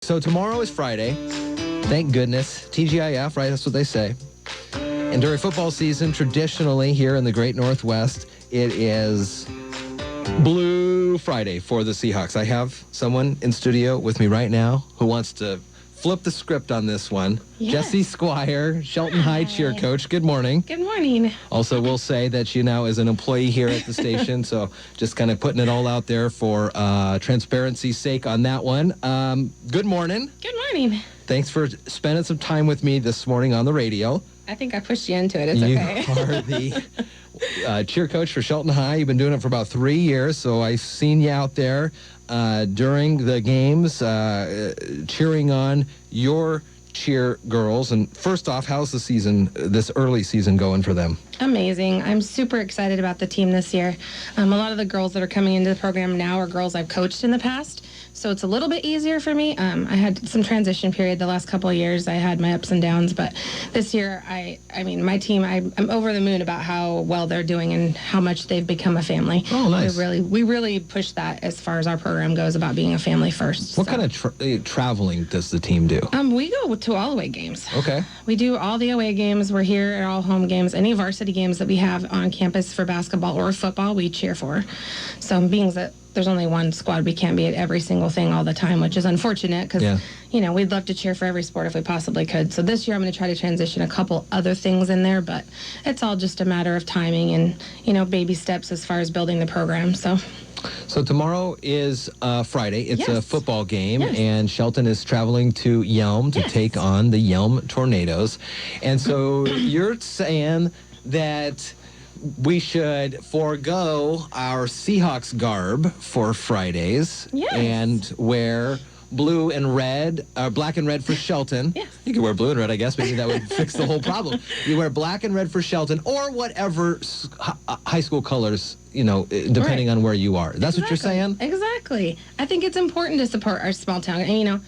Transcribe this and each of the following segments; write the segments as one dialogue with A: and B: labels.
A: So tomorrow is Friday. Thank goodness. TGIF, right? That's what they say. And during football season, traditionally here in the Great Northwest, it is Blue Friday for the Seahawks. I have someone in studio with me right now who wants to flip the script on this one.
B: Yes.
A: Jessey Squire, Shelton High cheer coach. Good morning.
B: Good morning.
A: Also, we'll say that she now is an employee here at the station, so just kind of putting it all out there for transparency's sake on that one. Good morning.
B: Good morning.
A: Thanks for spending some time with me this morning on the radio.
B: I think I pushed you into it. It's
A: You
B: okay.
A: are the cheer coach for Shelton High. You've been doing it for about 3 years, so I've seen you out there during the games cheering on your cheer girls. And first off, how's the season, this early season, going for them?
B: Amazing. I'm super excited about the team this year. A lot of the girls that are coming into the program now are girls I've coached in the past, so it's a little bit easier for me. I had some transition period the last couple of years. I had my ups and downs, but this year, I mean, my team, I'm over the moon about how well they're doing and how much they've become a family.
A: Oh, nice.
B: We really push that as far as our program goes about being a family first.
A: What kind of traveling does the team do?
B: We go to all away games.
A: Okay.
B: We do all the away games. We're here at all home games. Any varsity games that we have on campus for basketball or football, we cheer for. So being that there's only one squad, we can't be at every single thing all the time, which is unfortunate because, you know, we'd love to cheer for every sport if we possibly could. So this year I'm going to try to transition a couple other things in there, but it's all just a matter of timing and, you know, baby steps as far as building the program. So
A: tomorrow is Friday. It's a
B: Yes.
A: football game,
B: Yes.
A: and Shelton is traveling to Yelm to take on the Yelm Tornadoes. And so you're saying that we should forego our Seahawks garb for Fridays
B: Yes.
A: and wear blue and red, black and red for Shelton.
B: Yes.
A: You could wear blue and red, I guess. Maybe that would fix the whole problem. You wear black and red for Shelton or whatever high school colors, you know, depending on where you are. That's what you're saying?
B: Exactly. I think it's important to support our small town. And, you know,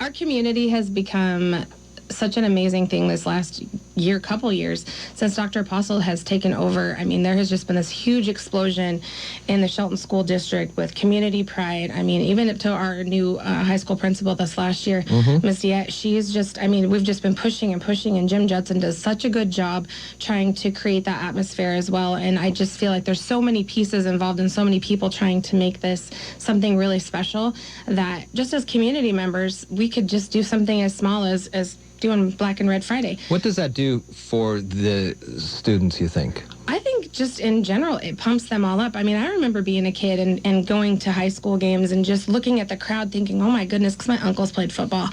B: our community has become such an amazing thing this last year, couple years, since Dr. Apostle has taken over. I mean, there has just been this huge explosion in the Shelton School District with community pride. I mean, even up to our new high school principal this last year, Miss Diet, she's just, I mean, we've just been pushing, and Jim Judson does such a good job trying to create that atmosphere as well. And I just feel like there's so many pieces involved and so many people trying to make this something really special that just as community members, we could just do something as small as doing Black and Red Friday.
A: What does that do for the students, you think?
B: I think just in general, it pumps them all up. I mean, I remember being a kid and going to high school games and just looking at the crowd thinking, oh my goodness, because my uncles played football.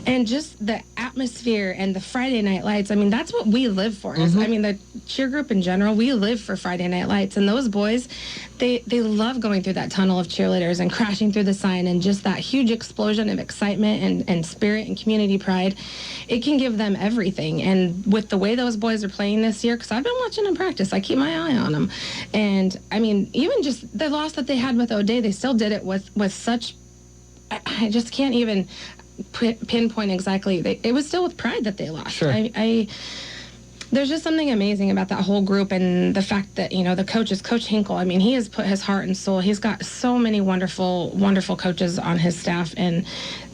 B: And just the atmosphere and the Friday night lights, I mean, that's what we live for. I mean, the cheer group in general, we live for Friday night lights. And those boys, they love going through that tunnel of cheerleaders and crashing through the sign and just that huge explosion of excitement and spirit and community pride. It can give them everything. And with the way those boys are playing this year, because I've been watching them practice, I keep my eye on them. And, I mean, even just the loss that they had with O'Day, they still did it with such, I just can't even pinpoint exactly. It was still with pride that they lost.
A: Sure.
B: There's just something amazing about that whole group and the fact that, you know, the coach is Coach Hinkle. I mean, he has put his heart and soul. He's got so many wonderful, wonderful coaches on his staff. And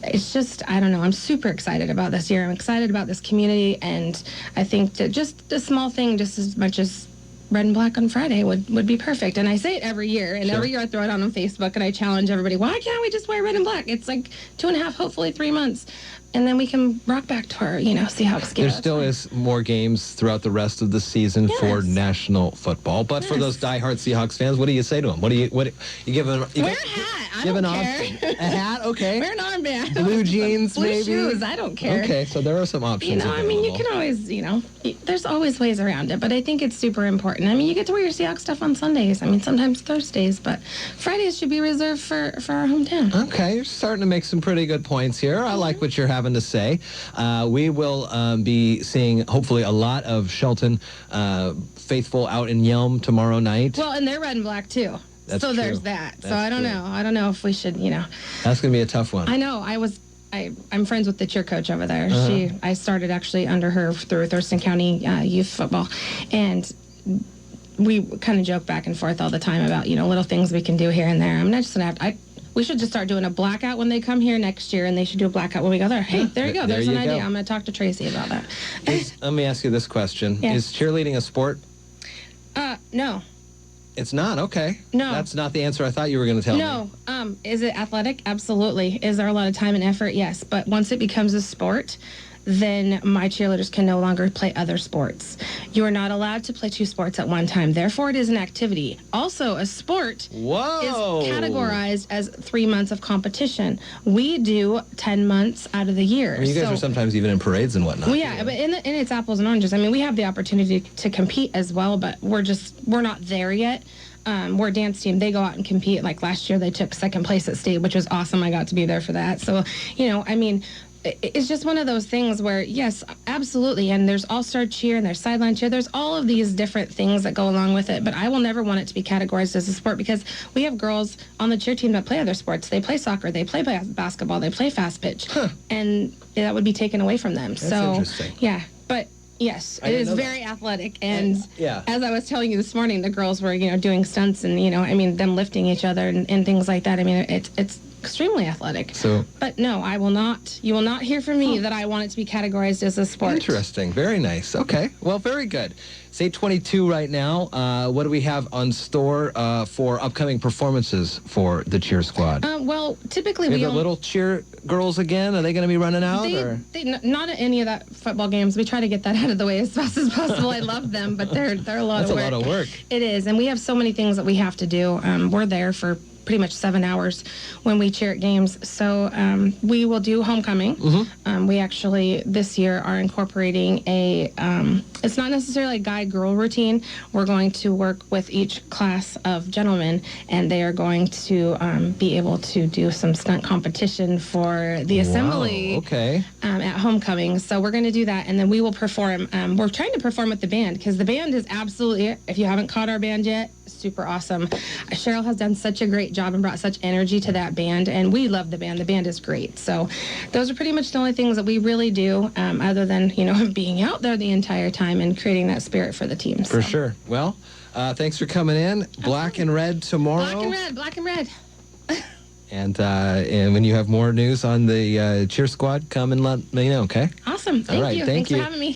B: it's just, I don't know, I'm super excited about this year. I'm excited about this community. And I think that just a small thing, just as much as red and black on Friday would be perfect. And I say it every year. And every year I throw it out on Facebook and I challenge everybody, why can't we just wear red and black? It's like 2.5, hopefully 3 months. And then we can rock back to our, you know, Seahawks game.
A: There still is more games throughout the rest of the season for national football. But for those diehard Seahawks fans, what do you say to them? What do you give them?
B: Wear a hat. I don't care.
A: A hat, okay.
B: Wear an armband.
A: Blue jeans,
B: Blue
A: maybe.
B: shoes. I don't care.
A: Okay, so there are some options.
B: You know, I mean, you can always, you know, there's always ways around it. But I think it's super important. I mean, you get to wear your Seahawks stuff on Sundays. I mean, sometimes Thursdays, but Fridays should be reserved for our hometown.
A: Okay, you're starting to make some pretty good points here. I like what you're having to say. We will be seeing, hopefully, a lot of Shelton faithful out in Yelm tomorrow night.
B: Well, and they're red and black, too.
A: That's
B: so
A: true.
B: There's that.
A: That's
B: so I don't
A: true.
B: know. I don't know if we should, you know.
A: That's going to be a tough one.
B: I know. I'm friends with the cheer coach over there. I started actually under her through Thurston County youth football. And we kind of joke back and forth all the time about, you know, little things we can do here and there. I'm not just going to have we should just start doing a blackout when they come here next year, and they should do a blackout when we go there. Hey, there you go. There's an idea. I'm going to talk to Tracy about that.
A: Let me ask you this question.
B: Yeah.
A: Is cheerleading a sport?
B: No.
A: It's not? Okay.
B: No.
A: That's not the answer I thought you were going to tell me.
B: No. Is it athletic? Absolutely. Is there a lot of time and effort? Yes. But once it becomes a sport, then my cheerleaders can no longer play other sports. You are not allowed to play 2 sports at one time. Therefore, it is an activity. Also, a sport
A: Whoa.
B: is categorized as 3 months of competition. We do 10 months out of the year.
A: I mean, you guys are sometimes even in parades and whatnot.
B: Well, yeah, but and it's apples and oranges. I mean, we have the opportunity to compete as well, but we're not there yet. We're a dance team. They go out and compete. Like last year, they took 2nd place at state, which was awesome. I got to be there for that. So, I mean, it's just one of those things where, yes, absolutely. And there's all-star cheer and there's sideline cheer. There's all of these different things that go along with it. But I will never want it to be categorized as a sport because we have girls on the cheer team that play other sports. They play soccer. They play basketball. They play fast pitch. And that would be taken away from them.
A: That's interesting.
B: Yeah. But yes, it is very athletic. And as I was telling you this morning, the girls were, doing stunts and, them lifting each other and things like that. I mean, it's extremely athletic. But no, I will not. You will not hear from me that I want it to be categorized as a sport.
A: Interesting. Very nice. Okay. Well, very good. It's 8:22 right now. What do we have on store for upcoming performances for the cheer squad?
B: Well, typically we
A: the little cheer girls again. Are they going to be running out?
B: Not at any of that football games. We try to get that out of the way as fast as possible. I love them, but they're a lot of work.
A: That's a lot of work.
B: It is, and we have so many things that we have to do. We're there for pretty much 7 hours when we cheer at games. So we will do homecoming. Mm-hmm. We actually this year are incorporating it's not necessarily a guy-girl routine. We're going to work with each class of gentlemen, and they are going to be able to do some stunt competition for the assembly at homecoming. So we're going to do that, and then we will perform. We're trying to perform with the band because the band is absolutely, if you haven't caught our band yet, super awesome. Cheryl has done such a great job and brought such energy to that band, and we love the band. The band is great. So those are pretty much the only things that we really do other than, being out there the entire time and creating that spirit for the team.
A: For sure. Well, thanks for coming in. Black and red tomorrow.
B: Black and red.
A: And when you have more news on the cheer squad, come and let me know, okay?
B: Awesome. Thank you. Thanks for having me.